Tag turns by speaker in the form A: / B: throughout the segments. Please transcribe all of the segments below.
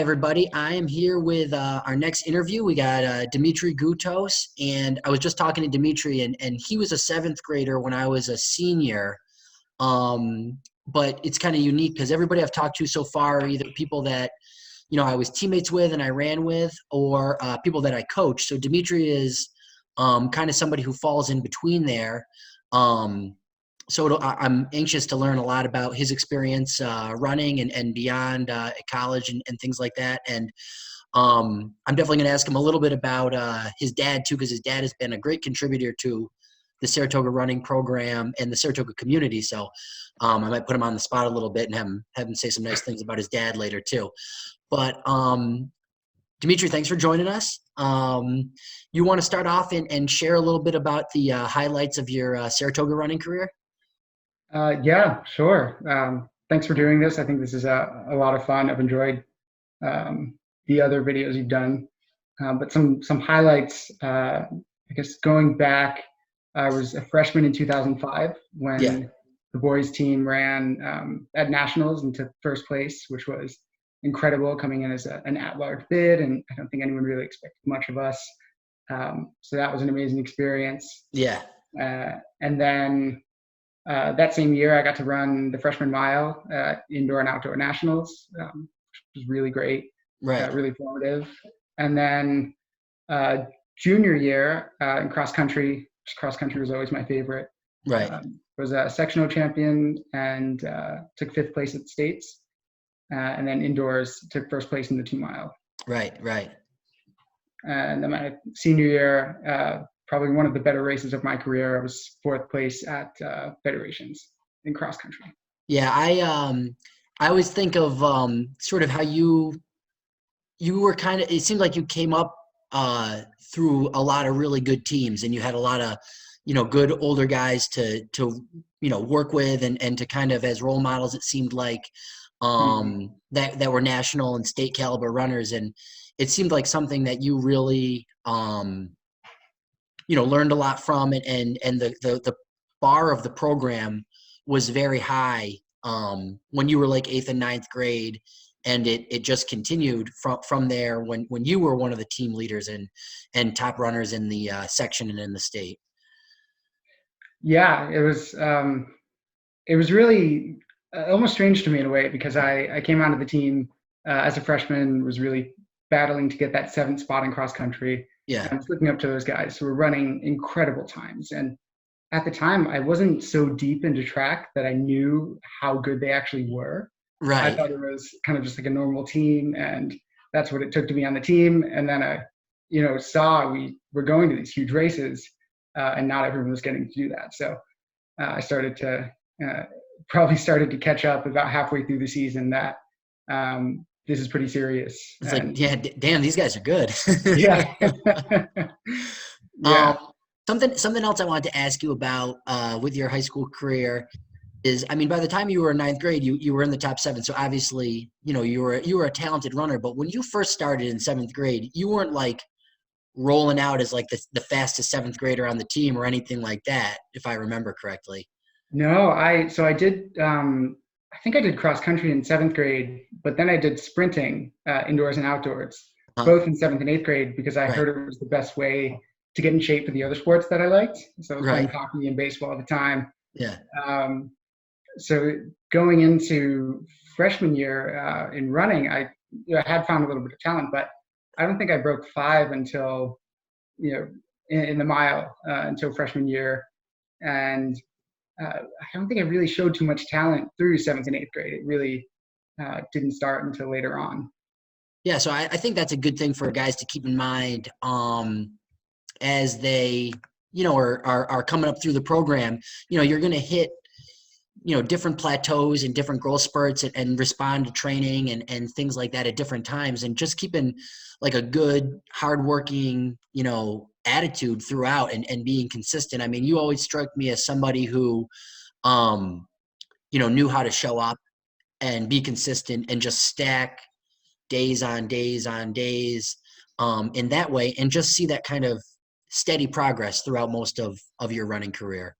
A: everybody. I am here with our next interview. We got Demitri Goutos, and I was just talking to Demitri, and he was a seventh grader when I was a senior. Um, but it's kind of unique because everybody I've talked to so far are either people that I was teammates with and I ran with, or people that I coach. So Demitri is kind of somebody who falls in between there. Um, I'm anxious to learn a lot about his experience running and beyond at college and things like that. And I'm definitely going to ask him a little bit about his dad too, because his dad has been a great contributor to the Saratoga running program and the Saratoga community. So I might put him on the spot a little bit and have him say some nice things about his dad later too. But Demitri, thanks for joining us. You want to start off and share a little bit about the highlights of your Saratoga running career?
B: Yeah, sure. Thanks for doing this. I think this is a lot of fun. I've enjoyed the other videos you've done. But some highlights, I guess going back, I was a freshman in 2005 when
A: Yeah.
B: the boys team ran at nationals and took first place, which was incredible, coming in as an at-large bid, and I don't think anyone really expected much of us. So that was an amazing experience.
A: Yeah.
B: And then that same year, I got to run the freshman mile indoor and outdoor nationals, which was really great,
A: Right.
B: really formative. And then junior year in cross country, cross country was always my favorite.
A: Right.
B: Was a sectional champion and took fifth place at the states. And then indoors took first place in the 2 mile.
A: Right.
B: And then my senior year, probably one of the better races of my career, I was fourth place at federations in cross country.
A: Yeah. I always think of sort of how you were kind of, it seemed like you came up through a lot of really good teams, and you had a lot of good older guys to work with and to kind of as role models. It seemed like that were national and state caliber runners, and it seemed like something that you really learned a lot from it, and the bar of the program was very high when you were like 8th and 9th grade, and it just continued from there when you were one of the team leaders and top runners in the section and in the state.
B: Yeah, it was really almost strange to me in a way, because I came onto the team as a freshman, was really battling to get that 7th spot in cross country.
A: Yeah.
B: I was looking up to those guys who were running incredible times. And at the time, I wasn't so deep into track that I knew how good they actually were. I
A: Right.
B: thought it was kind of just like a normal team, and that's what it took to be on the team. And then I, saw we were going to these huge races, and not everyone was getting to do that. So I started to probably started to catch up about halfway through the season that this is pretty serious.
A: It's like, yeah, damn, these guys are good.
B: Yeah. Yeah.
A: Something else I wanted to ask you about with your high school career is, I mean, by the time you were in 9th grade, you were in the top 7. So obviously, you were a talented runner. But when you first started in 7th grade, you weren't like rolling out as like the fastest 7th grader on the team or anything like that, if I remember correctly.
B: No, I did. I think I did cross country in 7th grade, but then I did sprinting indoors and outdoors, both in 7th and 8th grade, because I heard it was the best way to get in shape for the other sports that I liked. So I was playing hockey and baseball at the time.
A: Yeah.
B: So going into freshman year in running, I had found a little bit of talent, but I don't think I broke 5 until in the mile until freshman year, and I don't think I really showed too much talent through 7th and 8th grade. It really didn't start until later on.
A: Yeah, so I think that's a good thing for guys to keep in mind as they, are coming up through the program. You're going to hit, different plateaus and different growth spurts and respond to training and things like that at different times. And just keeping like a good, hardworking, attitude throughout and being consistent. I mean, you always struck me as somebody who, knew how to show up and be consistent and just stack days on days on days in that way, and just see that kind of steady progress throughout most of your running career.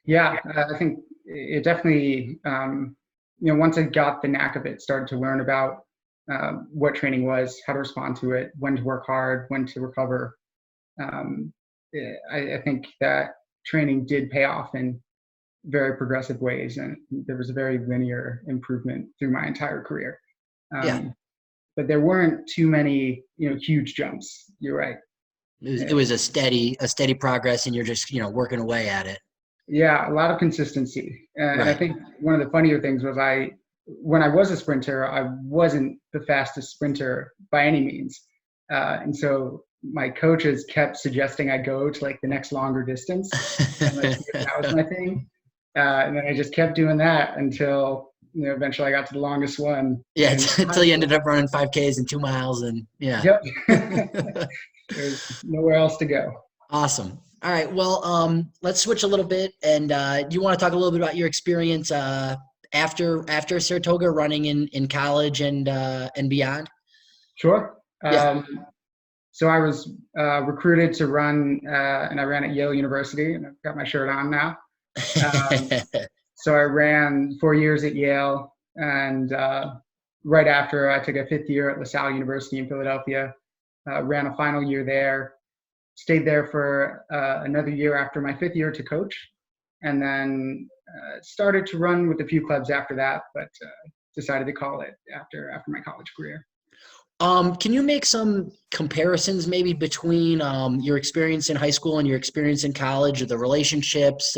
B: Yeah, I think it definitely, once I got the knack of it, started to learn about what training was, how to respond to it, when to work hard, when to recover. I think that training did pay off in very progressive ways, and there was a very linear improvement through my entire career.
A: Yeah.
B: But there weren't too many, huge jumps. You're right.
A: It was a steady progress, and you're just, working away at it.
B: Yeah, a lot of consistency. And I
A: Right.
B: think one of the funnier things was when I was a sprinter, I wasn't the fastest sprinter by any means. And so my coaches kept suggesting I go to like the next longer distance and like see if that was my thing. And then I just kept doing that until eventually I got to the longest one.
A: Yeah,
B: And
A: until you ended up running 5Ks and 2 miles, and yeah.
B: yep, there's nowhere else to go.
A: Awesome. All right. Well, let's switch a little bit, and do you want to talk a little bit about your experience after Saratoga, running in college and beyond?
B: Sure.
A: Yeah.
B: So I was recruited to run, and I ran at Yale University, and I've got my shirt on now. So I ran 4 years at Yale, and right after I took a fifth year at LaSalle University in Philadelphia, ran a final year there, stayed there for another year after my fifth year to coach, and then started to run with a few clubs after that, but decided to call it after my college career.
A: Can you make some comparisons maybe between your experience in high school and your experience in college, or the relationships?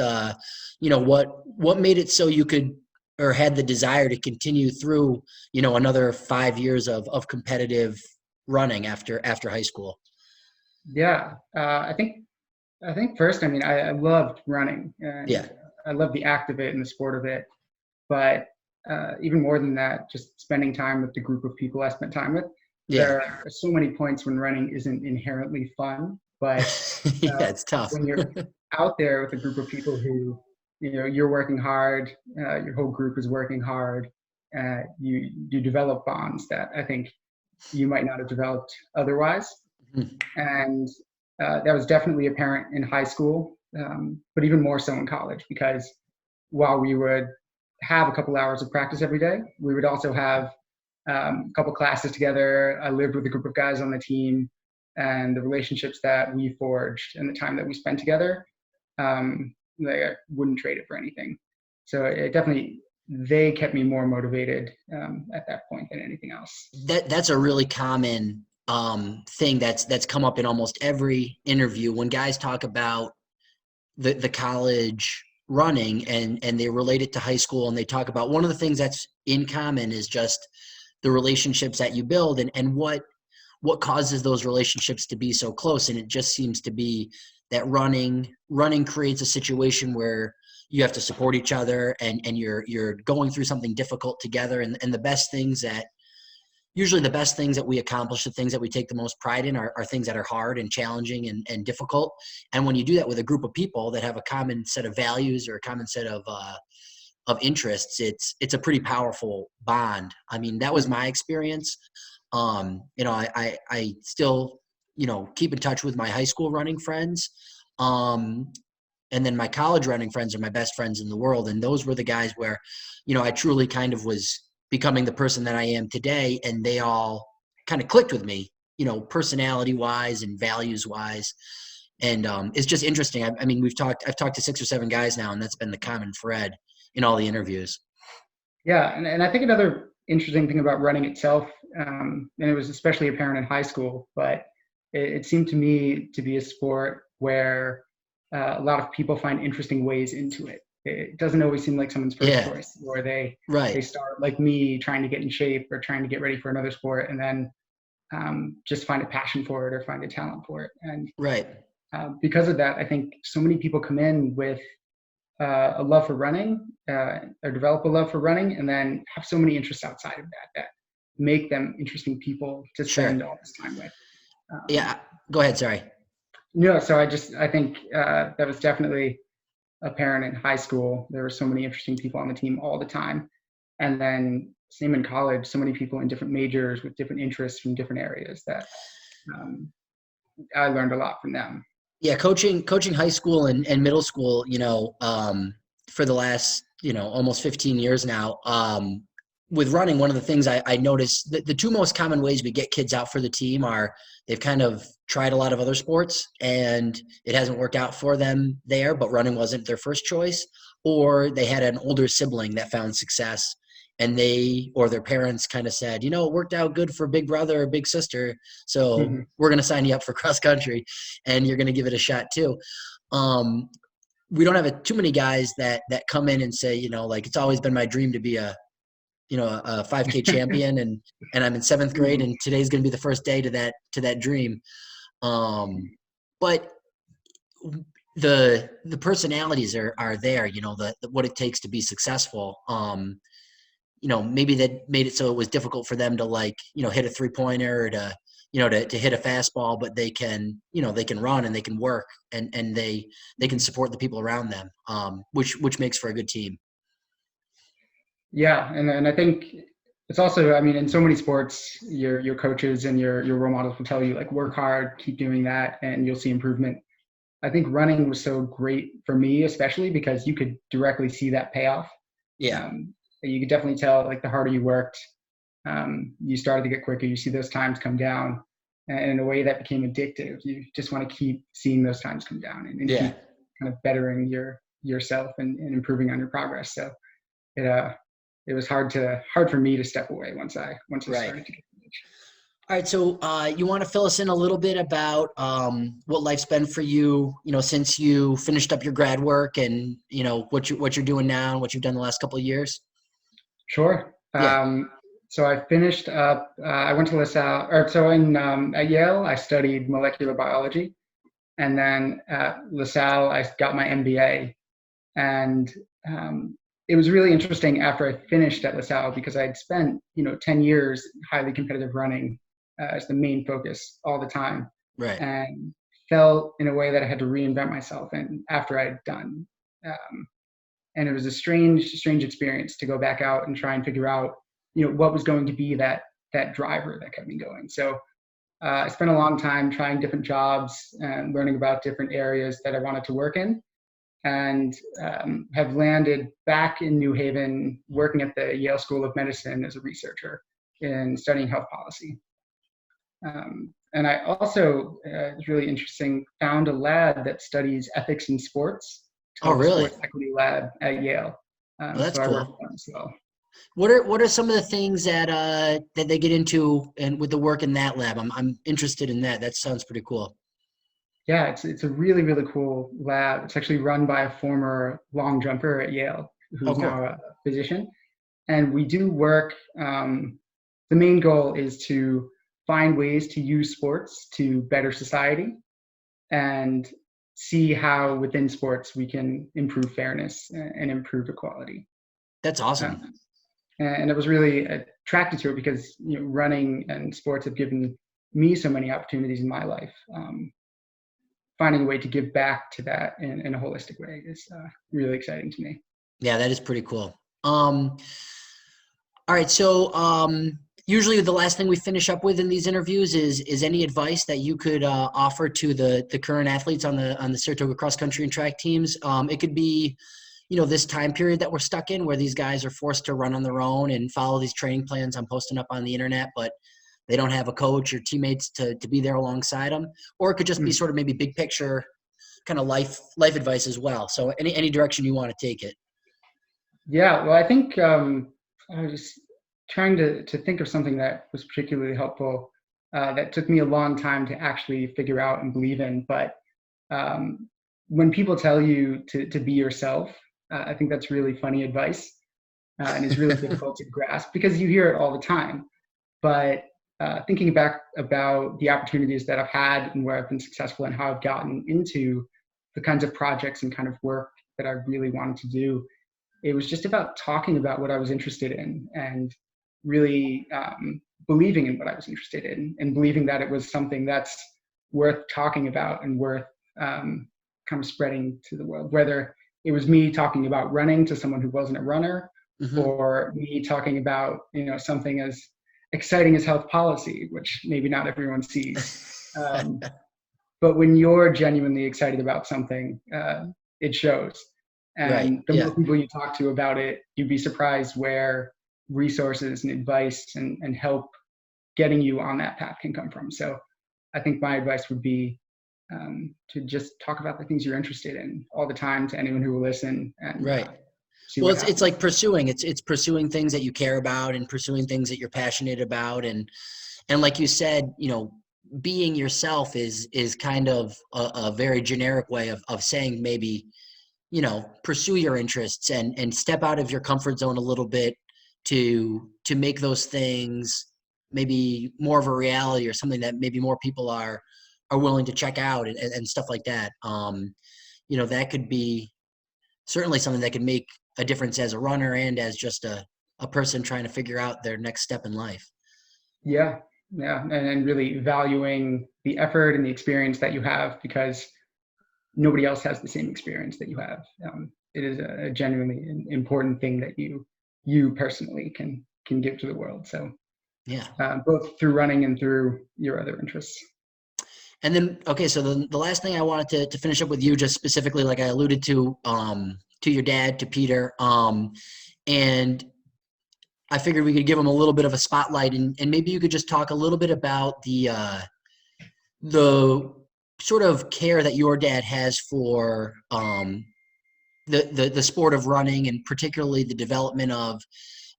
A: What made it so you could or had the desire to continue through, another 5 years of competitive running after high school?
B: Yeah, I think first, I mean, I loved running, and
A: Yeah.
B: I love the act of it and the sport of it. But even more than that, just spending time with the group of people I spent time with.
A: Yeah.
B: There are so many points when running isn't inherently fun, but
A: Yeah, it's tough.
B: when you're out there with a group of people who, you're working hard, your whole group is working hard, you develop bonds that I think you might not have developed otherwise.
A: Mhm.
B: And that was definitely apparent in high school, but even more so in college, because while we would have a couple hours of practice every day, we would also have a couple classes together. I lived with a group of guys on the team, and the relationships that we forged and the time that we spent together, I wouldn't trade it for anything. So it definitely, they kept me more motivated at that point than anything else.
A: That's a really common thing that's come up in almost every interview when guys talk about the college running and they relate it to high school, and they talk about one of the things that's in common is just the relationships that you build and what causes those relationships to be so close. And it just seems to be that running creates a situation where you have to support each other, and you're going through something difficult together, and the best things that usually the best things that we accomplish, the things that we take the most pride in are things that are hard and challenging and difficult. And when you do that with a group of people that have a common set of values or a common set of interests, it's a pretty powerful bond. I mean, that was my experience. I still, keep in touch with my high school running friends. And then my college running friends are my best friends in the world. And those were the guys where, I truly kind of was becoming the person that I am today. And they all kind of clicked with me, personality wise and values wise. And it's just interesting. I mean, I've talked to 6 or 7 guys now, and that's been the common thread in all the interviews.
B: Yeah, and I think another interesting thing about running itself, and it was especially apparent in high school, but it seemed to me to be a sport where a lot of people find interesting ways into it. It doesn't always seem like someone's first
A: Yeah,
B: choice, or they
A: right.
B: start like me trying to get in shape or trying to get ready for another sport, and then just find a passion for it or find a talent for it. And
A: Right.
B: because of that, I think so many people come in with a love for running, or develop a love for running, and then have so many interests outside of that make them interesting people to
A: Sure.
B: spend all this time with.
A: Yeah. Go ahead. Sorry.
B: So I think that was definitely apparent in high school. There were so many interesting people on the team all the time, and then same in college. So many people in different majors with different interests from different areas that I learned a lot from them.
A: Yeah. Coaching high school and middle school, for the last, almost 15 years now, with running, one of the things I noticed that the two most common ways we get kids out for the team are they've kind of tried a lot of other sports and it hasn't worked out for them there, but running wasn't their first choice, or they had an older sibling that found success and they or their parents kind of said, it worked out good for big brother or big sister, so
B: Mhm.
A: we're going to sign you up for cross country and you're going to give it a shot too. Um, we don't have too many guys that come in and say, like it's always been my dream to be a 5K champion, and I'm in seventh grade,
B: Mhm.
A: and today's going to be the first day to that dream. But the personalities are there. The what it takes to be successful. Maybe that made it so it was difficult for them to hit a 3-pointer or to hit a fastball, but they can run and they can work and they can support the people around them, which makes for a good team.
B: Yeah, and I think it's also, I mean, in so many sports, your coaches and your role models will tell you like work hard, keep doing that, and you'll see improvement. I think running was so great for me, especially because you could directly see that payoff.
A: Yeah.
B: Um, you could definitely tell like the harder you worked, you started to get quicker. You see those times come down, and in a way that became addictive. You just want to keep seeing those times come down and
A: Yeah.
B: keep kind of bettering yourself and improving on your progress. So it it was hard for me to step away once I
A: Right.
B: started to get the itch.
A: All right, so you want to fill us in a little bit about what life's been for you, since you finished up your grad work, and what you're doing now and what you've done the last couple of years.
B: Sure.
A: Yeah.
B: So I finished up. I went to LaSalle, or so in at Yale, I studied molecular biology, and then at LaSalle, I got my MBA. And it was really interesting after I finished at LaSalle because I had spent 10 years highly competitive running as the main focus all the time,
A: Right.
B: and felt in a way that I had to reinvent myself. And after I'd done, and it was a strange experience to go back out and try and figure out what was going to be that driver that kept me going. So I spent a long time trying different jobs and learning about different areas that I wanted to work in, and have landed back in New Haven working at the Yale School of Medicine as a researcher in studying health policy. And I also, it's really interesting, found a lab that studies ethics in sports. It's
A: Oh,
B: called the
A: really?
B: Sports Equity Lab at Yale.
A: Well, that's
B: So I work
A: cool.
B: with them as well.
A: What are some of the things that they get into and with the work in that lab? I'm interested in that. That sounds pretty cool.
B: Yeah, it's a really cool lab. It's actually run by a former long jumper at Yale,
A: Oh,
B: who's now
A: cool.
B: a physician. And we do work. The main goal is to find ways to use sports to better society and see how within sports we can improve fairness and improve equality.
A: That's awesome.
B: Um, and I was really attracted to it because running and sports have given me so many opportunities in my life. Finding a way to give back to that in a holistic way is really exciting to me.
A: Yeah, that is pretty cool. All right, so usually the last thing we finish up with in these interviews is any advice that you could offer to the current athletes on the Saratoga cross country and track teams. It could be, this time period that we're stuck in where these guys are forced to run on their own and follow these training plans I'm posting up on the internet, but they don't have a coach or teammates to be there alongside them. Or it could just be
B: Mm.
A: sort of maybe big picture kind of life advice as well. So any direction you want to take it.
B: Yeah, well, I think I was trying to think of something that was particularly helpful that took me a long time to actually figure out and believe in. But um, when people tell you to be yourself, I think that's really funny advice and is really difficult to grasp because you hear it all the time. But thinking back about the opportunities that I've had and where I've been successful and how I've gotten into the kinds of projects and kind of work that I really wanted to do, it was just about talking about what I was interested in and really believing in what I was interested in and believing that it was something that's worth talking about and worth kind of spreading to the world. Whether it was me talking about running to someone who wasn't a runner,
A: Hmm.
B: or me talking about something as exciting as health policy, which maybe not everyone sees. Um, but when you're genuinely excited about something, it shows.
A: Right.
B: And the
A: Yeah.
B: more people you talk to about it, you'd be surprised where resources and advice and help getting you on that path can come from. So I think my advice would be to just talk about the things you're interested in all the time to anyone who will listen, and
A: Right.
B: see
A: Well,
B: what
A: it's
B: happens.
A: like pursuing, it's pursuing things that you care about and pursuing things that you're passionate about. And like you said, being yourself is kind of a very generic way of saying maybe, pursue your interests and step out of your comfort zone a little bit to make those things maybe more of a reality, or something that maybe more people are willing to check out, and stuff like that. That could be certainly something that could make a difference as a runner and as just a person trying to figure out their next step in life.
B: Yeah, yeah, and really valuing the effort and the experience that you have, because nobody else has the same experience that you have. It is a genuinely important thing that you personally can give to the world. So
A: Yeah.
B: both through running and through your other interests.
A: And then, okay, so the last thing I wanted to finish up with you, just specifically, like I alluded to your dad, to Peter, and I figured we could give him a little bit of a spotlight, and maybe you could just talk a little bit about the sort of care that your dad has for the sport of running, and particularly the development of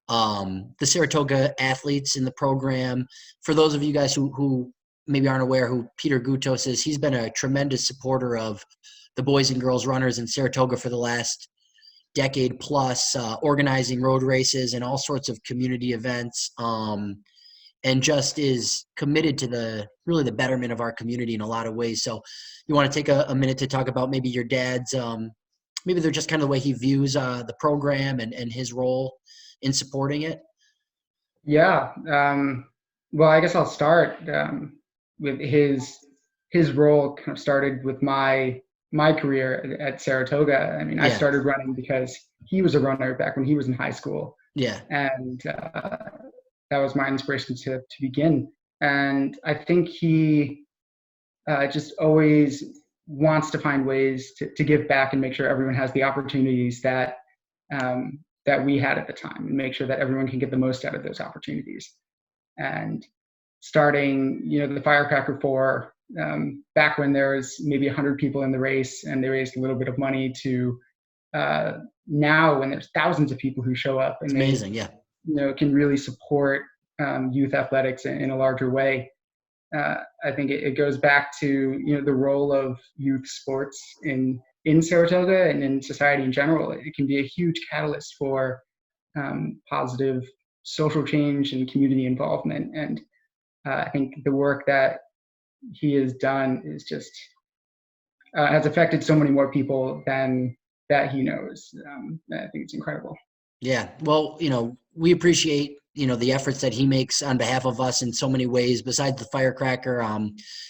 A: the Saratoga athletes in the program. For those of you guys who maybe aren't aware who Peter Goutos is, he's been a tremendous supporter of the boys and girls runners in Saratoga for the last decade plus, organizing road races and all sorts of community events, and just is committed to the betterment of our community in a lot of ways. So you want to take a minute to talk about maybe your dad's, maybe they're just kind of the way he views the program and his role in supporting it?
B: Yeah. Well, I guess I'll start with his role. Kind of started with my career at Saratoga. I mean, I
A: Yeah.
B: started running because he was a runner back when he was in high school,
A: Yeah.
B: and that was my inspiration to begin. And I think he just always wants to find ways to give back and make sure everyone has the opportunities that we had at the time, and make sure that everyone can get the most out of those opportunities. And starting, the Firecracker 4, back when there was maybe 100 people in the race and they raised a little bit of money, to now when there's thousands of people who show up, and
A: It's amazing. Yeah.
B: can really support youth athletics in a larger way. I think it goes back to the role of youth sports in Saratoga and in society in general. It can be a huge catalyst for positive social change and community involvement. And I think the work that he has done is just has affected so many more people than that he knows. I think it's incredible.
A: Yeah. Well, we appreciate, the efforts that he makes on behalf of us in so many ways. Besides the Firecracker,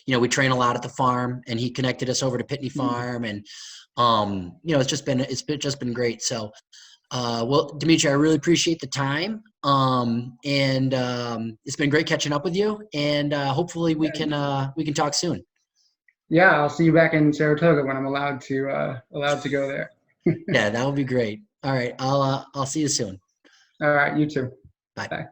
A: we train a lot at the farm, and he connected us over to Pitney Farm, and it's just been great. So, well, Demitri, I really appreciate the time. And it's been great catching up with you, and hopefully we can talk soon.
B: Yeah, I'll see you back in Saratoga when I'm allowed to go there.
A: Yeah, that would be great. All right. I'll see you soon.
B: All right, you too.
A: Bye.
B: Bye.